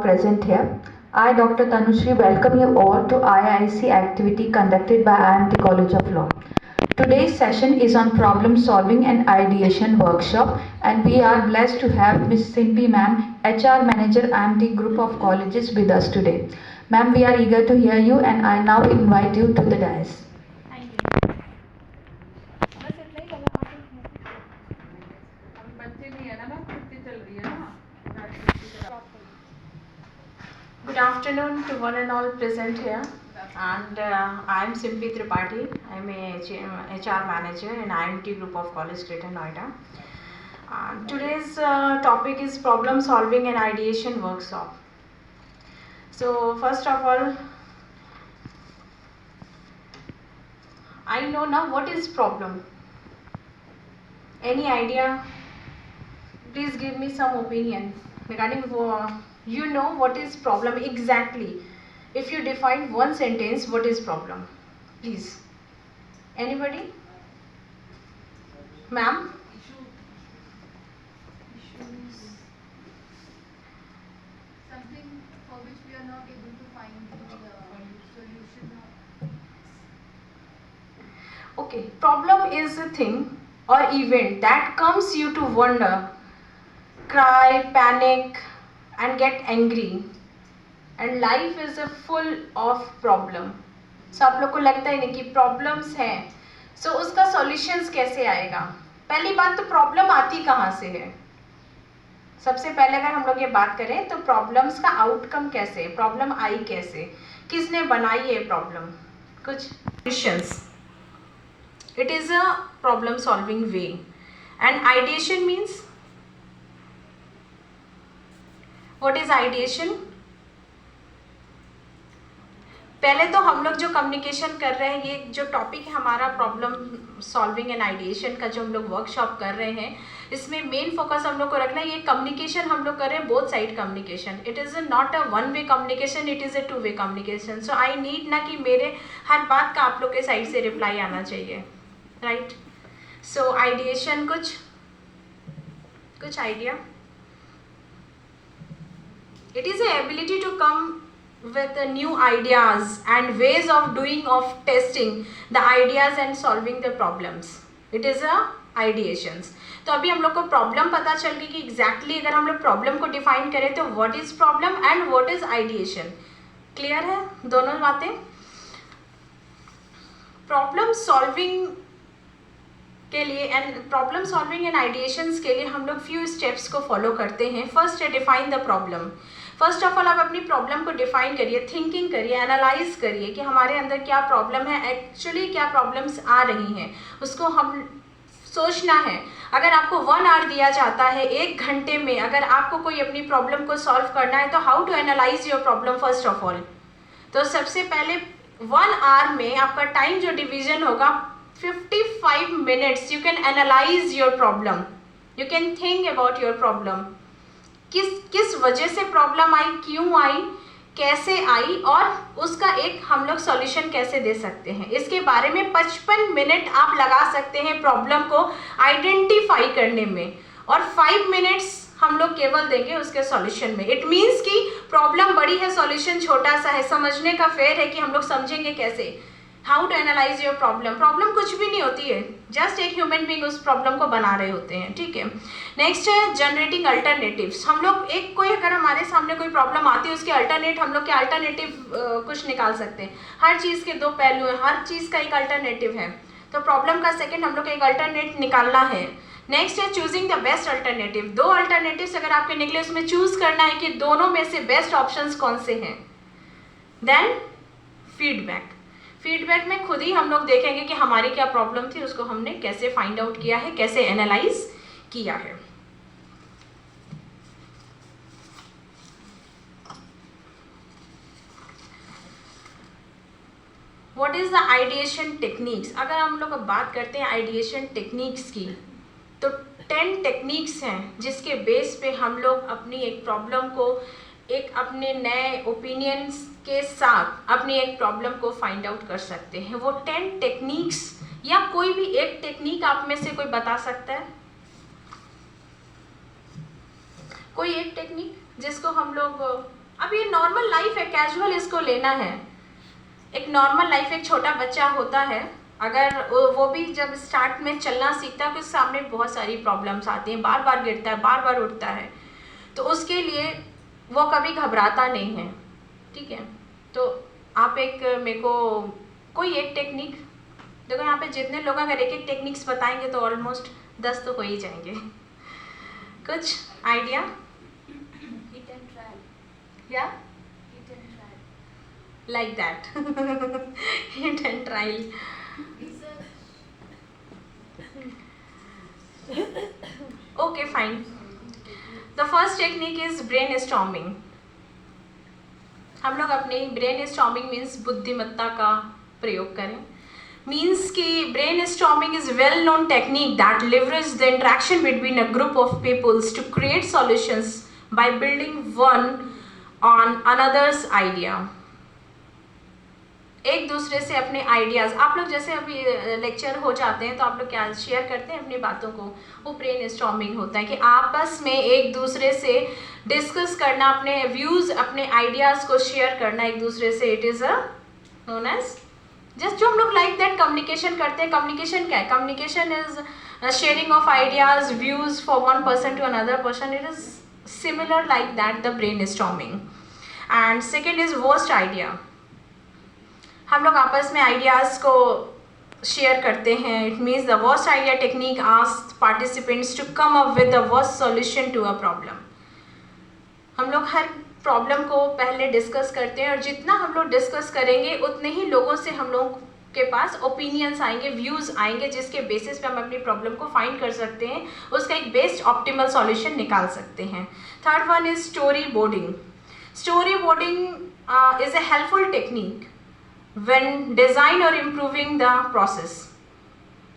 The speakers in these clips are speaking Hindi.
present here. I, Dr. Tanushree, welcome you all to IIC activity conducted by IMT College of Law. Today's session is on problem solving and ideation workshop, and we are blessed to have Ms. Simpi ma'am, HR manager IMT Group of Colleges with us today. Ma'am, we are eager to hear you, and I now invite you to the dais. Good afternoon to one and all present here, and I am Simpi Tripathi. I am a HR manager in IMT Group of College, Greater Noida. Today's topic is problem solving and ideation workshop. So first of all, I know now what is problem. Any idea? Please give me some opinion regarding you know what is problem exactly. If you define one sentence, what is problem? Please. Anybody? Ma'am? Issues. Something for which we are not able to find the solution. Okay. Problem is a thing or event that comes you to wonder, cry, panic, and get angry. And life is a full of problem. So आप लोग को लगता है नहीं कि प्रॉब्लम्स हैं, सो उसका सॉल्यूशंस कैसे आएगा? पहली बात तो प्रॉब्लम आती कहाँ से है? सबसे पहले अगर हम लोग ये बात करें तो प्रॉब्लम्स का आउटकम कैसे, प्रॉब्लम आई कैसे, किसने बनाई है प्रॉब्लम, कुछ solutions. It is a problem solving way. And ideation means, what is ideation? पहले तो हम लोग जो कम्युनिकेशन कर रहे हैं, ये जो टॉपिक है हमारा प्रॉब्लम सॉल्विंग एंड आइडिएशन का, जो हम लोग वर्कशॉप कर रहे हैं, इसमें मेन फोकस हम लोग को रखना है ये कम्युनिकेशन हम लोग कर रहे हैं, both side communication. It is not a one way communication, it is a two way communication. So I need ना कि मेरे हर बात का आप लोग के साइड से रिप्लाई आना चाहिए, राइट? सो आइडिएशन, कुछ idea? It is a ability to come with new ideas and ways of doing, of testing the ideas and solving the problems. It is a ideations. तो अभी हम लोग को प्रॉब्लम पता चल गई कि एग्जैक्टली अगर हम लोग प्रॉब्लम को डिफाइन करें तो what is problem and what is ideation. Clear है दोनों बातें? प्रॉब्लम सॉल्विंग के लिए एंड प्रॉब्लम सॉल्विंग एंड आइडिएशंस के लिए हम लोग फ्यू स्टेप्स को फॉलो करते हैं. फर्स्ट है define the problem. First of all आप अपनी प्रॉब्लम को डिफाइन करिए, थिंकिंग करिए, एनालाइज करिए कि हमारे अंदर क्या प्रॉब्लम है, एक्चुअली क्या प्रॉब्लम्स आ रही हैं, उसको हम सोचना है. अगर आपको 1 आवर दिया जाता है, 1 घंटे में अगर आपको कोई अपनी प्रॉब्लम को सॉल्व करना है, तो how to analyse your problem first of all. तो सबसे पहले 1 आवर में आपका टाइम जो डिवीजन होगा 55 minutes, you can analyse your problem, you can think about your problem. किस वजह से प्रॉब्लम आई, क्यों आई, कैसे आई, और उसका एक हम लोग सॉल्यूशन कैसे दे सकते हैं, इसके बारे में 55 मिनट आप लगा सकते हैं प्रॉब्लम को आइडेंटिफाई करने में, और 5 मिनट्स हम लोग केवल देंगे उसके सॉल्यूशन में. इट मीन्स कि प्रॉब्लम बड़ी है, सॉल्यूशन छोटा सा है. समझने का फेयर है कि हम लोग समझेंगे कैसे, how to analyse your problem. Problem कुछ भी नहीं होती है, जस्ट एक ह्यूमन बीइंग उस प्रॉब्लम को बना रहे होते हैं, ठीक है. नेक्स्ट है जनरेटिंग अल्टरनेटिव्स. हम लोग कोई अगर हमारे सामने कोई प्रॉब्लम आती है, उसके अल्टरनेट हम लोग के अल्टरनेटिव कुछ निकाल सकते हैं. हर चीज़ के 2 पहलू हैं, हर चीज़ का एक अल्टरनेटिव है. तो प्रॉब्लम का सेकेंड हम लोग एक अल्टरनेट निकालना है. नेक्स्ट है choosing the best alternative. 2 alternatives अगर आपके निकले, उसमें चूज करना है कि दोनों में से बेस्ट ऑप्शंस कौन से हैं. Then feedback. फीडबैक में खुद ही हम लोग देखेंगे कि हमारी क्या प्रॉब्लम थी, उसको हमने कैसे फाइंड आउट किया है, कैसे एनालाइज किया है. What is the ideation techniques. अगर हम लोग अब बात करते हैं आइडिएशन टेक्निक्स की, तो 10 टेक्निक्स हैं जिसके बेस पे हम लोग अपनी एक प्रॉब्लम को एक अपने नए ओपिनियंस के साथ अपनी एक प्रॉब्लम को फाइंड आउट कर सकते हैं. वो 10 टेक्निक्स या कोई भी एक टेक्निक आप में से कोई बता सकता है? कोई एक टेक्निक जिसको हम लोग नॉर्मल लाइफ है, कैजुअल इसको लेना है। एक नॉर्मल लाइफ, एक छोटा बच्चा होता है, अगर वो भी जब स्टार्ट में चलना सीखता है तो सामने बहुत सारी प्रॉब्लम्स आती हैं, बार बार गिरता है, बार बार उठता है, तो उसके लिए वो कभी घबराता नहीं है, ठीक है। तो आप एक मेरे को कोई एक टेक्निक देखो, यहाँ पे जितने लोग अगर एक एक टेक्निक्स बताएंगे तो ऑलमोस्ट 10 तो हो ही जाएंगे। कुछ आइडिया? Hit and try. या Hit and try. Like that, hit and trial. Okay, fine. The first technique is brainstorming. हम लोग अपने brainstorming means बुद्धिमत्ता का प्रयोग करें। Means कि brainstorming is well-known technique that leverages the interaction between a group of peoples to create solutions by building one on another's idea. एक दूसरे से अपने आइडियाज़, आप लोग जैसे अभी लेक्चर हो जाते हैं तो आप लोग क्या शेयर करते हैं अपनी बातों को, वो ब्रेनस्टॉर्मिंग होता है कि आपस में एक दूसरे से डिस्कस करना, अपने व्यूज़, अपने आइडियाज़ को शेयर करना एक दूसरे से। It is a known as just जो हम लोग लाइक दैट कम्युनिकेशन करते हैं। कम्युनिकेशन क्या है? Communication is sharing of ideas, views for one person to another person. It is similar like that, the brainstorming. And second is worst idea. हम लोग आपस में आइडियाज़ को शेयर करते हैं। It means the worst idea technique asks participants to come up with the worst solution to a problem. हम लोग हर प्रॉब्लम को पहले डिस्कस करते हैं और जितना हम लोग डिस्कस करेंगे उतने ही लोगों से हम लोग के पास ओपिनियंस आएंगे, व्यूज़ आएंगे, जिसके बेसिस पे हम अपनी प्रॉब्लम को फाइंड कर सकते हैं, उसका एक बेस्ट ऑप्टिमल सॉल्यूशन निकाल सकते हैं। Third one is story boarding. Story boarding is a helpful technique when design or improving the process.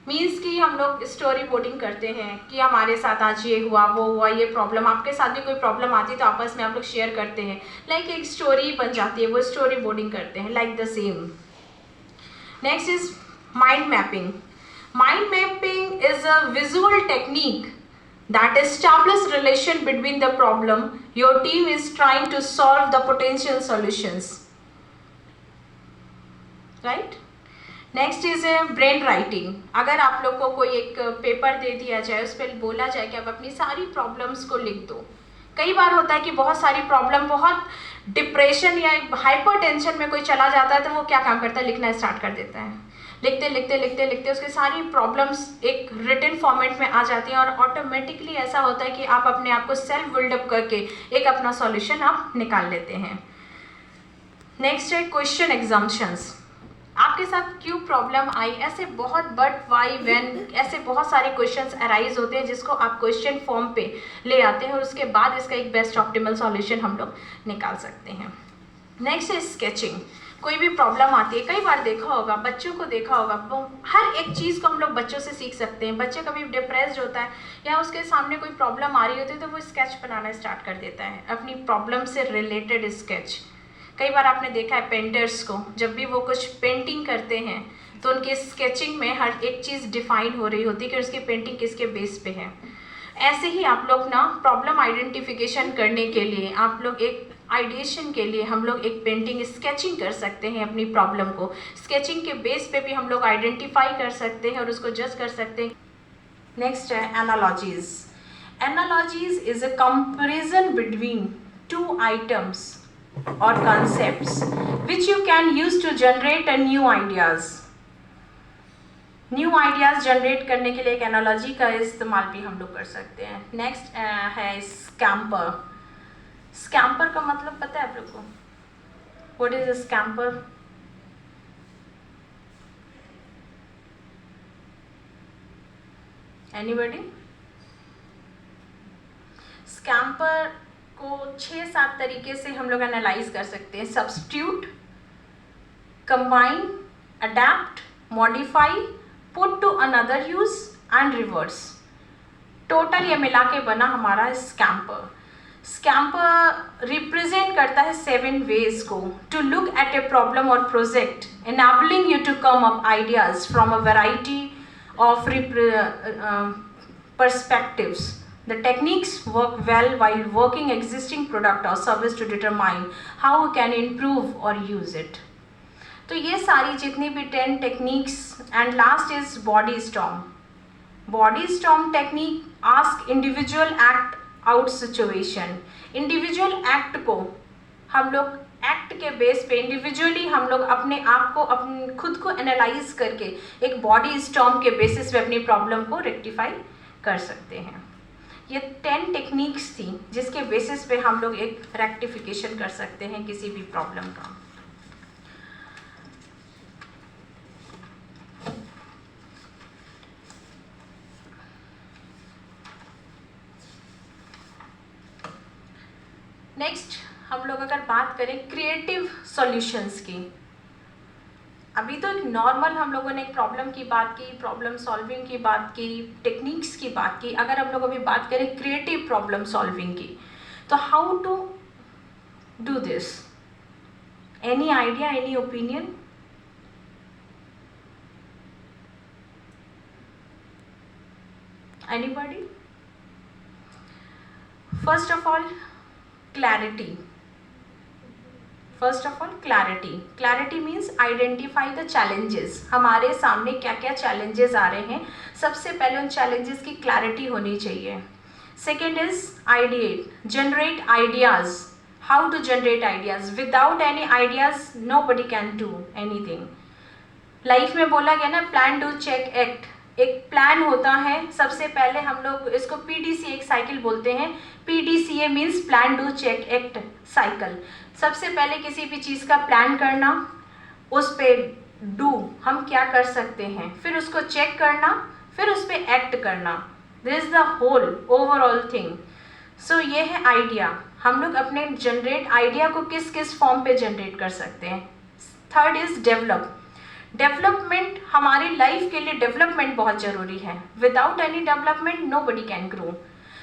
Means कि हम लोग स्टोरी बोर्डिंग करते हैं कि हमारे साथ आज ये हुआ, वो हुआ, ये प्रॉब्लम, आपके साथ भी कोई प्रॉब्लम आती है तो आपस में आप लोग शेयर करते हैं, लाइक एक स्टोरी बन जाती है, वो स्टोरी बोर्डिंग करते हैं, like the same. Next is mind mapping. Mind mapping is a visual technique that establish relation between the problem your team is trying to solve the potential solutions. Right. Next is brain writing. अगर आप लोग को कोई एक पेपर दे दिया जाए, उस पर बोला जाए कि आप अपनी सारी प्रॉब्लम्स को लिख दो। कई बार होता है कि बहुत सारी प्रॉब्लम, बहुत डिप्रेशन या हाइपर टेंशन में कोई चला जाता है तो वो क्या काम करता है, लिखना स्टार्ट कर देता है। लिखते लिखते लिखते लिखते उसकी सारी प्रॉब्लम्स एक रिटन फॉर्मेट में आ जाती हैं और ऑटोमेटिकली ऐसा होता है कि आप अपने आप को सेल्फ बिल्डअप करके एक अपना सॉल्यूशन आप निकाल लेते हैं। नेक्स्ट है क्वेश्चन एग्जाम्पशंस। आपके साथ क्यों प्रॉब्लम आई, ऐसे बहुत बट, वाई, व्हेन, ऐसे बहुत सारे क्वेश्चंस अराइज होते हैं जिसको आप क्वेश्चन फॉर्म पे ले आते हैं और उसके बाद इसका एक बेस्ट ऑप्टिमल सॉल्यूशन हम लोग निकाल सकते हैं। नेक्स्ट है स्केचिंग। कोई भी प्रॉब्लम आती है, कई बार देखा होगा, बच्चों को देखा होगा, हर एक चीज़ को हम लोग बच्चों से सीख सकते हैं। बच्चे कभी डिप्रेस्ड होता है या उसके सामने कोई प्रॉब्लम आ रही होती है तो वो स्केच बनाना स्टार्ट कर देता है, अपनी प्रॉब्लम से रिलेटेड स्केच। कई बार आपने देखा है पेंटर्स को, जब भी वो कुछ पेंटिंग करते हैं तो उनके स्केचिंग में हर एक चीज़ डिफाइन हो रही होती है कि उसकी पेंटिंग किसके बेस पे है। ऐसे ही आप लोग ना प्रॉब्लम आइडेंटिफिकेशन करने के लिए, आप लोग एक आइडिएशन के लिए हम लोग एक पेंटिंग स्केचिंग कर सकते हैं अपनी प्रॉब्लम को। स्केचिंग के बेस पे भी हम लोग आइडेंटिफाई कर सकते हैं और उसको जज कर सकते हैं। नेक्स्ट है analogies. Analogies is a comparison between two items or concepts which you can use to generate a new ideas. New ideas generate करने के लिए एक एनालॉजी का इस्तेमाल भी हम लोग कर सकते हैं। नेक्स्ट है स्कैम्पर। स्कैम्पर का मतलब पता है आप लोग को? What is a scamper? Anybody? Scamper को 6-7 तरीके से हम लोग एनालाइज कर सकते हैं। Substitute, combine, adapt, modify, put to another use and reverse. Total ये मिला के बना हमारा स्कैम्पर। स्कैम्पर रिप्रेजेंट करता है 7 वेज को to look at a problem और project, enabling you to come up ideas from a variety of perspectives The techniques work well while working existing product or service to determine how we can improve or use it. तो ये सारी जितनी भी 10 techniques and last is body storm. Body storm technique ask individual act out situation. Individual act को हम लोग एक्ट के बेस पे इंडिविजुअली हम लोग अपने आप को अपने खुद को एनालाइज करके एक बॉडी स्टॉर्म के बेसिस पे अपनी प्रॉब्लम को रेक्टिफाई कर सकते हैं. ये 10 टेक्निक्स थी जिसके बेसिस पे हम लोग एक रेक्टिफिकेशन कर सकते हैं किसी भी प्रॉब्लम का. नेक्स्ट हम लोग अगर बात करें क्रिएटिव सॉल्यूशंस की. अभी तो नॉर्मल हम लोगों ने एक प्रॉब्लम की बात की, प्रॉब्लम सॉल्विंग की बात की, टेक्निक्स की बात की. अगर हम लोग अभी बात करें क्रिएटिव प्रॉब्लम सॉल्विंग की, तो how to do this? Any idea, any opinion? Anybody? First of all clarity. First of all, clarity. Clarity means identify the challenges. हमारे सामने क्या क्या challenges आ रहे हैं, सबसे पहले उन challenges की clarity होनी चाहिए. Second is ideate. Generate ideas. How to generate ideas? Without any ideas, nobody can do anything. Life में बोला गया ना, प्लान डू चेक एक्ट. एक प्लान होता है, सबसे पहले हम लोग इसको PDCA एक साइकिल बोलते हैं. PDCA means plan do check act cycle. सबसे पहले किसी भी चीज़ का प्लान करना, उस पर डू हम क्या कर सकते हैं, फिर उसको चेक करना, फिर उस पर एक्ट करना. This is the whole overall thing. So ये है आइडिया. हम लोग अपने जनरेट आइडिया को किस किस फॉर्म पे जनरेट कर सकते हैं. Third is develop. डेवलपमेंट, हमारी लाइफ के लिए डेवलपमेंट बहुत ज़रूरी है. Without any development nobody can grow.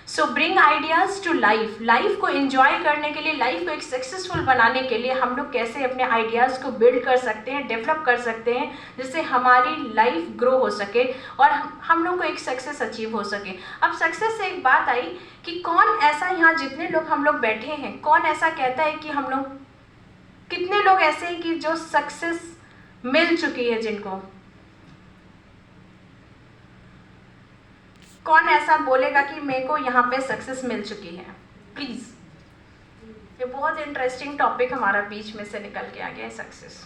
So bring ideas to life. Life को एंजॉय करने के लिए, लाइफ को एक सक्सेसफुल बनाने के लिए हम लोग कैसे अपने आइडियाज़ को बिल्ड कर सकते हैं, डेवलप कर सकते हैं, जिससे हमारी लाइफ ग्रो हो सके और हम लोग को एक सक्सेस अचीव हो सके. अब सक्सेस से एक बात आई कि कौन ऐसा, यहाँ जितने लोग हम लोग बैठे हैं, कौन ऐसा कहता है कि हम लोग, कितने लोग ऐसे हैं कि जो सक्सेस मिल चुकी है जिनको? कौन ऐसा बोलेगा कि मेरे को यहाँ पे सक्सेस मिल चुकी है? प्लीज. ये बहुत इंटरेस्टिंग टॉपिक हमारा बीच में से निकल के आ गया है, सक्सेस.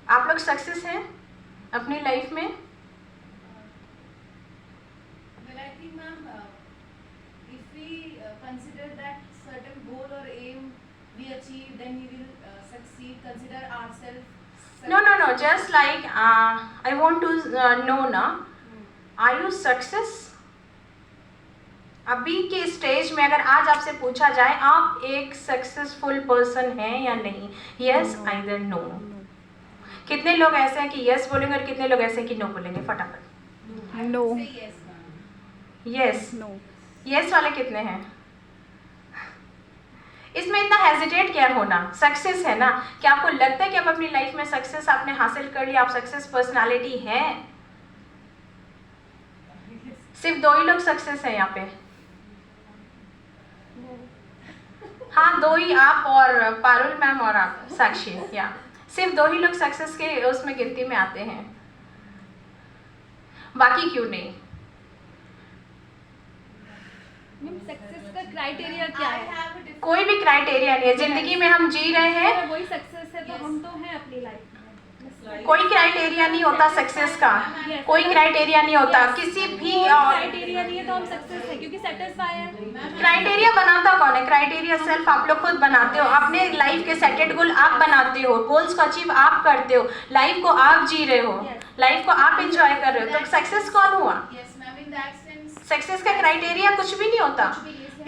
आप लोग सक्सेस हैं अपनी लाइफ में? Well, I think, ma'am, if we consider that certain goal or aim we achieve, then we will succeed. Consider ourselves. No. Just like I want to know ना, are you success? अभी के स्टेज में अगर आज आपसे पूछा जाए आप एक सक्सेसफुल पर्सन हैं या नहीं, यस आइदर नो. कितने लोग ऐसे हैं कि यस बोलेंगे और कितने लोग ऐसे हैं कि नो बोलेंगे? फटाफट. नो. यस. नो. यस वाले कितने हैं? इसमें इतना हेजिटेट क्या होना? सक्सेस है ना. क्या आपको लगता है कि आप अपनी लाइफ में सक्सेस आपने हासिल कर लिया, आप सक्सेस पर्सनालिटी हैं? सिर्फ 2 ही लोग सक्सेस हैं यहाँ पे. हाँ, 2 ही, आप और पारुल मैम और आप साक्षी. या सिर्फ 2 ही लोग सक्सेस के उसमें गिनती में आते हैं, बाकी क्यों नहीं? सक्सेस का क्राइटेरिया क्या है? कोई भी क्राइटेरिया नहीं है. जिंदगी में हम जी रहे हैं, वही सक्सेस है, तो हम तो हैं अपनी लाइफ में. कोई क्राइटेरिया नहीं होता सक्सेस का. कोई क्राइटेरिया नहीं होता किसी भी. क्राइटेरिया नहीं है तो हम सक्सेस है, क्योंकि सेटिस्फाई है. क्राइटेरिया बनाता कौन है? क्राइटेरिया सेल्फ आप लोग खुद बनाते हो. अपने लाइफ के सेटेड गोल आप बनाते हो, गोल्स को अचीव आप करते हो, लाइफ को आप जी रहे हो, लाइफ को आप एंजॉय कर रहे हो. तो सक्सेस कौन हुआ? Yes, ma'am. In that sense, success का क्राइटेरिया कुछ भी नहीं होता.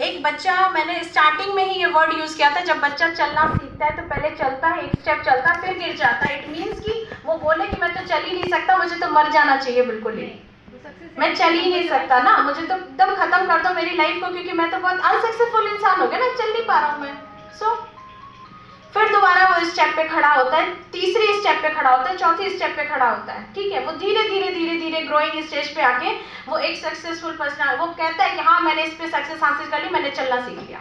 एक बच्चा, मैंने स्टार्टिंग में ही ये वर्ड यूज़ किया था, जब बच्चा चलना सीखता है तो पहले चलता है, एक स्टेप चलता है, फिर गिर जाता है. इट मीन्स कि वो बोले कि मैं तो चल ही नहीं सकता, मुझे तो मर जाना चाहिए बिल्कुल ही, मैं चल ही नहीं सकता ना, मुझे तो एकदम खत्म कर दो मेरी लाइफ को, क्योंकि मैं तो बहुत अनसक्सेसफुल इंसान हो गया ना, चल नहीं पा रहा हूँ मैं. सो फिर दोबारा वो स्टेप पे खड़ा होता है, तीसरी स्टेप पे खड़ा होता है, चौथी स्टेप पे खड़ा होता है, ठीक है। वो धीरे धीरे धीरे धीरे ग्रोइंग स्टेज पे आके वो एक सक्सेसफुल पर्सन, वो कहता है कि हाँ मैंने इस पे सक्सेस हासिल कर ली, मैंने चलना सीख लिया।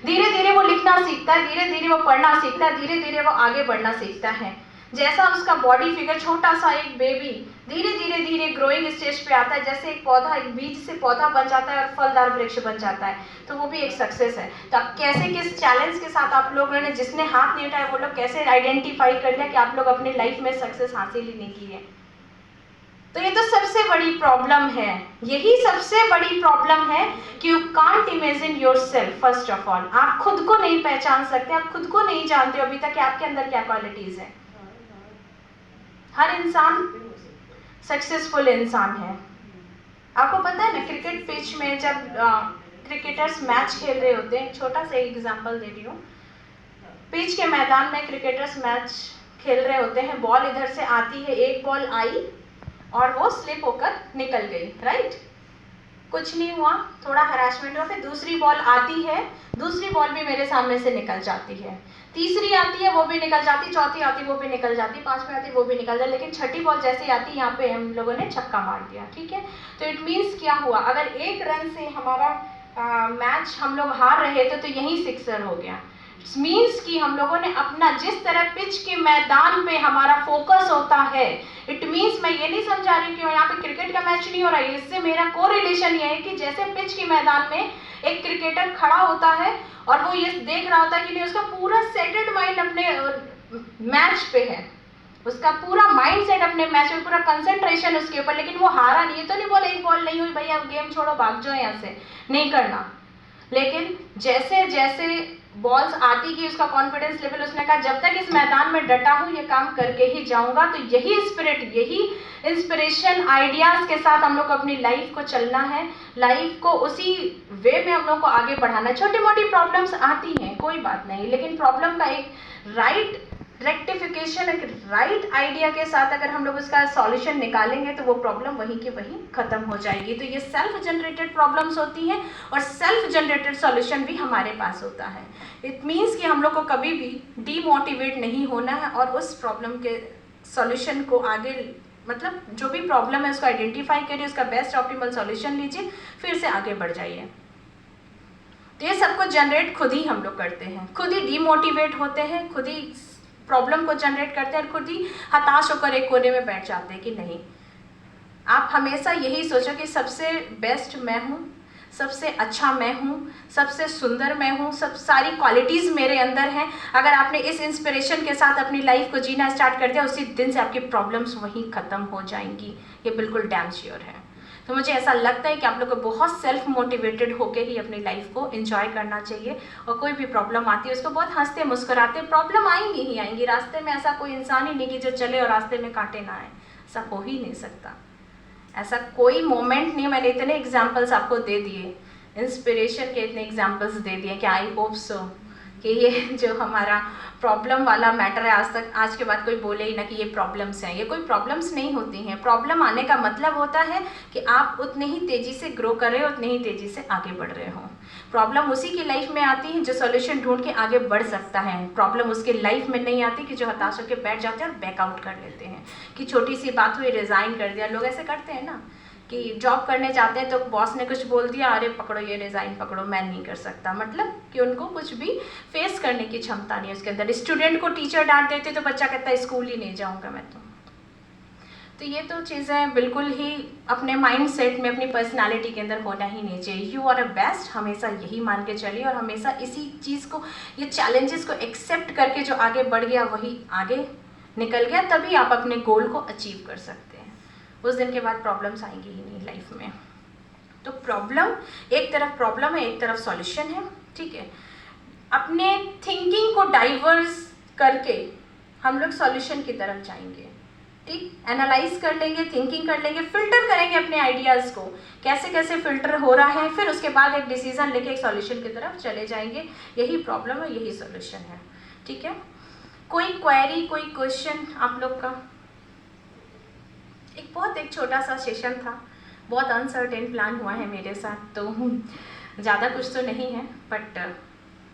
धीरे धीरे वो लिखना सीखता है, धीरे धीरे वो पढ़ना सीखता है, धीरे धीरे वो आगे बढ़ना सीखता है। जैसा उसका बॉडी फिगर, छोटा सा एक बेबी धीरे धीरे धीरे ग्रोइंग स्टेज पे आता है, जैसे एक पौधा, एक बीज से पौधा बन जाता है और फलदार वृक्ष बन जाता है, तो वो भी एक सक्सेस है। तो आप कैसे, किस चैलेंज के साथ आप लोगों ने, जिसने हाथ नहीं उठाया वो लोग कैसे आइडेंटिफाई कर लिया कि आप लोग अपनी लाइफ में सक्सेस हासिल ही नहीं की है। तो ये तो सबसे बड़ी प्रॉब्लम है, यही सबसे बड़ी प्रॉब्लम है कि you can't imagine yourself. First of all आप खुद को नहीं पहचान सकते, आप खुद को नहीं जानते अभी तक कि आपके अंदर क्या क्वालिटीज है। हर इंसान सक्सेसफुल इंसान है। आपको पता है ना, क्रिकेट पिच में जब क्रिकेटर्स मैच खेल रहे होते हैं, छोटा सा एग्जांपल दे रही हूँ, पिच के मैदान में क्रिकेटर्स मैच खेल रहे होते हैं, बॉल इधर से आती है, एक बॉल आई और वो स्लिप होकर निकल गई, राइट, कुछ नहीं हुआ, थोड़ा हरासमेंट हुआ, फिर दूसरी बॉल आती है, दूसरी बॉल भी मेरे सामने से निकल जाती है, तीसरी आती है वो भी निकल जाती, चौथी आती है वो भी निकल जाती, पांचवी आती है वो भी निकल जाती, लेकिन छठी बॉल जैसे आती है यहाँ पे हम लोगों ने छक्का मार दिया, ठीक है। तो इट मीन्स क्या हुआ, अगर एक रन से हमारा मैच हम लोग हार रहे थे तो यही सिक्सर हो गया। इट्स मीन्स कि हम लोगों ने अपना, जिस तरह पिच के मैदान पे हमारा फोकस होता है, इट मीन्स मैं ये नहीं समझा रही कि यहाँ पे क्रिकेट का मैच नहीं हो रहा है, इससे मेरा कोरिलेशन ये है कि जैसे पिच के मैदान में एक क्रिकेटर खड़ा होता है और वो ये देख रहा होता है कि नहीं, उसका पूरा सेटेड माइंड अपने मैच पे है, उसका पूरा माइंड सेट अपने मैच में, पूरा कंसंट्रेशन उसके ऊपर, लेकिन वो हारा नहीं है, तो नहीं बोले एक बॉल नहीं हुई भैया गेम छोड़ो भाग जाओ यहाँ से, नहीं करना। लेकिन जैसे जैसे बॉल्स आती गई, उसका कॉन्फिडेंस लेवल, उसने कहा जब तक इस मैदान में डटा हूँ ये काम करके ही जाऊंगा। तो यही स्पिरिट, यही इंस्पिरेशन, आइडियाज के साथ हम लोग को अपनी लाइफ को चलना है, लाइफ को उसी वे में हम लोग को आगे बढ़ाना है। छोटी मोटी प्रॉब्लम्स आती हैं, कोई बात नहीं, लेकिन प्रॉब्लम का एक राइट रेक्टिफिकेशन, एक राइट आइडिया के साथ अगर हम लोग उसका सॉल्यूशन निकालेंगे तो वो प्रॉब्लम वहीं की वहीं खत्म हो जाएगी। तो ये सेल्फ जनरेटेड प्रॉब्लम्स होती हैं और सेल्फ जनरेटेड सॉल्यूशन भी हमारे पास होता है। इट मीन्स कि हम लोग को कभी भी डीमोटिवेट नहीं होना है और उस प्रॉब्लम के सॉल्यूशन को आगे, मतलब जो भी प्रॉब्लम है उसको आइडेंटिफाई करिए, उसका बेस्ट ऑप्टिमल सॉल्यूशन लीजिए, फिर से आगे बढ़ जाइए। तो ये सब कुछ जनरेट खुद ही हम लोग करते हैं, खुद ही डीमोटिवेट होते हैं, खुद ही प्रॉब्लम को जनरेट करते हैं, खुद ही हताश होकर एक कोने में बैठ जाते हैं कि नहीं। आप हमेशा यही सोचो कि सबसे बेस्ट मैं हूँ, सबसे अच्छा मैं हूँ, सबसे सुंदर मैं हूँ, सब सारी क्वालिटीज़ मेरे अंदर हैं। अगर आपने इस इंस्पिरेशन के साथ अपनी लाइफ को जीना स्टार्ट कर दिया, उसी दिन से आपकी प्रॉब्लम्स वहीं ख़त्म हो जाएंगी, ये बिल्कुल डैम श्योर है। तो मुझे ऐसा लगता है कि आप लोग को बहुत सेल्फ मोटिवेटेड होके ही अपनी लाइफ को एंजॉय करना चाहिए, और कोई भी प्रॉब्लम आती है उसको बहुत हंसते मुस्कुराते, प्रॉब्लम आएंगी ही आएंगी, रास्ते में ऐसा कोई इंसान ही नहीं कि जो चले और रास्ते में कांटे ना आए, ऐसा हो ही नहीं सकता, ऐसा कोई मोमेंट नहीं। मैंने इतने एग्जाम्पल्स आपको दे दिए, इंस्पिरेशन के इतने एग्जाम्पल्स दे दिए कि आई होप सो कि ये जो हमारा प्रॉब्लम वाला मैटर है, आज के बाद कोई बोले ही ना कि ये प्रॉब्लम्स हैं। ये कोई प्रॉब्लम्स नहीं होती हैं। प्रॉब्लम आने का मतलब होता है कि आप उतने ही तेज़ी से ग्रो कर रहे हो, उतने ही तेज़ी से आगे बढ़ रहे हो। प्रॉब्लम उसी की लाइफ में आती है जो सॉल्यूशन ढूंढ के आगे बढ़ सकता है। प्रॉब्लम उसके लाइफ में नहीं आती कि जो हताश होकर बैठ जाते हैं और बैकआउट कर लेते हैं कि छोटी सी बात हुई रिज़ाइन कर दिया। लोग ऐसे करते हैं ना कि जॉब करने जाते हैं तो बॉस ने कुछ बोल दिया, अरे पकड़ो ये रिज़ाइन पकड़ो, मैं नहीं कर सकता, मतलब कि उनको कुछ भी फेस करने की क्षमता नहीं है उसके अंदर। स्टूडेंट को टीचर डांट देते तो बच्चा कहता है स्कूल ही नहीं जाऊंगा मैं तो ये तो चीज़ें बिल्कुल ही अपने माइंड सेट में, अपनी पर्सनालिटी के अंदर होना ही नहीं चाहिए। यू आर अ बेस्ट, हमेशा यही मान के चलिए और हमेशा इसी चीज़ को, ये चैलेंजेस को एक्सेप्ट करके जो आगे बढ़ गया वही आगे निकल गया, तभी आप अपने गोल को अचीव कर सकते हैं। उस दिन के बाद प्रॉब्लम्स आएंगी ही नहीं लाइफ में। तो प्रॉब्लम, एक तरफ प्रॉब्लम है, एक तरफ सॉल्यूशन है, ठीक है। अपने थिंकिंग को डाइवर्स करके हम लोग सॉल्यूशन की तरफ जाएंगे, ठीक। एनालाइज कर लेंगे, थिंकिंग कर लेंगे, फिल्टर करेंगे अपने आइडियाज़ को, कैसे कैसे फिल्टर हो रहा है, फिर उसके बाद एक डिसीजन लेके एक सॉल्यूशन की तरफ चले जाएंगे। यही प्रॉब्लम है, यही सॉल्यूशन है, ठीक है। कोई क्वेरी, कोई क्वेश्चन आप लोग का? एक छोटा सा सेशन था, बहुत अनसर्टेन प्लान हुआ है मेरे साथ, तो ज़्यादा कुछ तो नहीं है, बट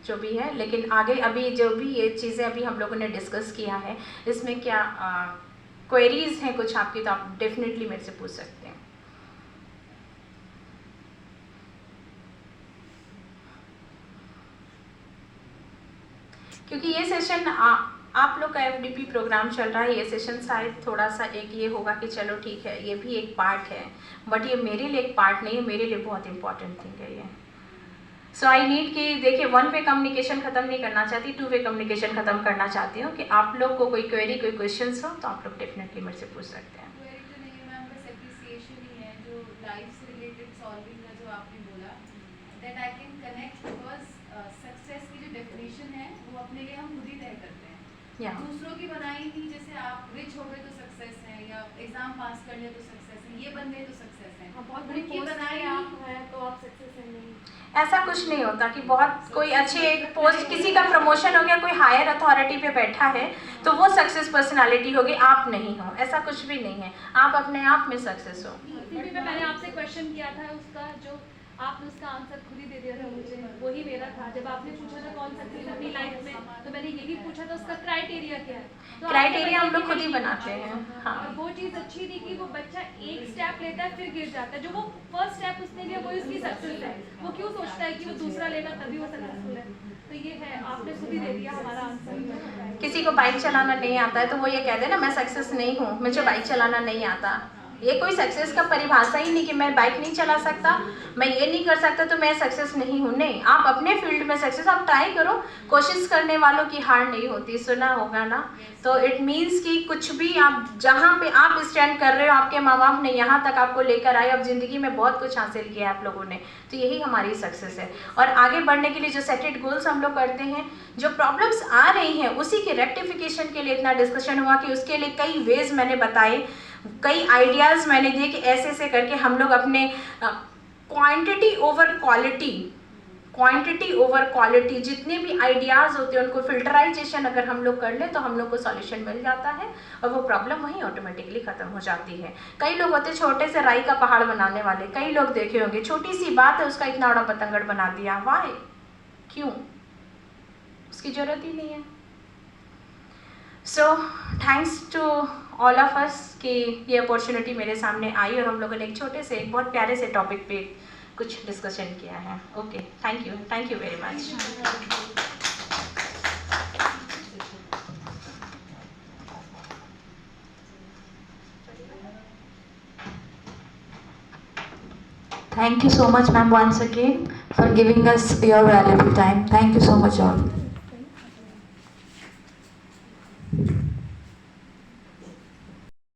जो भी है, लेकिन आगे अभी जो भी ये चीज़ें अभी हम लोगों ने डिस्कस किया है, इसमें क्या क्वेरीज हैं कुछ आपकी, तो आप डेफिनेटली मेरे से पूछ सकते हैं। क्योंकि ये सेशन आप लोग का एफडीपी प्रोग्राम चल रहा है, ये सेशन शायद थोड़ा सा एक ये होगा कि चलो ठीक है ये भी एक पार्ट है, बट ये मेरे लिए एक पार्ट नहीं है, मेरे लिए बहुत इंपॉर्टेंट थिंग है ये। सो आई नीड कि देखिए, 1 वे कम्युनिकेशन ख़त्म नहीं करना चाहती, 2 वे कम्युनिकेशन ख़त्म करना चाहती हूँ कि आप लोग को कोई क्वेरी कोई क्वेश्चंस हो तो आप लोग डेफिनेटली मेरे से पूछ सकते हैं। क्वेरी तो नहीं है मैम, बस एप्रिसिएशन ही है जो लाइफ से रिलेटेड सॉल्विंग का जो आपने बोला, that I can connect, because success की जो डेफिनेशन है वो अपने लिए हम खुद ही तय करते हैं, दूसरों की बनाई नहीं। जैसे आप रिच हो गए तो सक्सेस है, या एग्जाम पास कर लिया तो सक्सेस है, ये बन गए तो सक्सेस है, बहुत बड़ी उनकी पोस्ट बनाई पे आप नहीं। हैं तो आप सक्सेस हैं नहीं। ऐसा कुछ नहीं होता कि बहुत कोई अच्छे एक पोस्ट, किसी का प्रमोशन हो गया, कोई हायर अथॉरिटी पे बैठा है तो वो सक्सेस पर्सनालिटी होगी, आप नहीं हो, ऐसा कुछ भी नहीं है, आप अपने आप में सक्सेस हो। टीवी पे मैंने आपसे क्वेश्चन किया था, उसका जो आपने उसका आंसर खुद ही दे दिया था मुझे, वही मेरा था। जब आपने पूछा था कौन सक्सेस अपनी लाइफ में, तो मैंने यही पूछा था उसका क्राइटेरिया क्या है। तो क्राइटेरिया हम लोग खुद ही बनाते हैं। हाँ, और वो चीज़ अच्छी थी कि वो बच्चा एक स्टेप लेता है फिर गिर जाता है, जो वो फर्स्ट स्टेप उसने लिया वही उसकी सक्सेस है। वो क्यों सोचता है कि वो दूसरा लेगा तभी वो सक्सेसफुल है। तो ये है, आपने खुद ही दे दिया हमारा आंसर। किसी को बाइक चलाना नहीं आता है तो वो ये कह दे ना मैं सक्सेस नहीं हूँ, मुझे बाइक चलाना नहीं आता। ये कोई सक्सेस का परिभाषा ही नहीं कि मैं बाइक नहीं चला सकता, मैं ये नहीं कर सकता तो मैं सक्सेस नहीं हूँ। नहीं, आप अपने फील्ड में सक्सेस, आप ट्राई करो, कोशिश करने वालों की हार नहीं होती, सुना होगा ना। तो इट मीन्स कि कुछ भी आप जहाँ पे आप स्टैंड कर रहे हो, आपके माँ बाप ने यहाँ तक आपको लेकर आए, अब ज़िंदगी में बहुत कुछ हासिल किया है आप लोगों ने, तो यही हमारी सक्सेस है। और आगे बढ़ने के लिए जो सेटेड गोल्स हम लोग करते हैं, जो प्रॉब्लम्स आ रही हैं उसी के रेक्टिफिकेशन के लिए इतना डिस्कशन हुआ कि उसके लिए कई वेज मैंने बताए, कई आइडियाज़ मैंने दिए कि ऐसे ऐसे करके हम लोग अपने क्वांटिटी ओवर क्वालिटी जितने भी आइडियाज़ होते हैं उनको फिल्टराइजेशन अगर हम लोग कर लें तो हम लोग को सॉल्यूशन मिल जाता है और वो प्रॉब्लम वहीं ऑटोमेटिकली ख़त्म हो जाती है। कई लोग होते हैं छोटे से राई का पहाड़ बनाने वाले, कई लोग देखे होंगे, छोटी सी बात है उसका इतना बड़ा पतंगड़ बना दिया। वाई? क्यों? उसकी ज़रूरत ही नहीं है। So thanks to all of us कि ये अपॉर्चुनिटी मेरे सामने आई और हम लोगों ने एक छोटे से, एक बहुत प्यारे से टॉपिक पे कुछ डिस्कशन किया है। Okay, thank you very much. Thank you so much, ma'am, once again for giving us your valuable time. Thank you so much, all.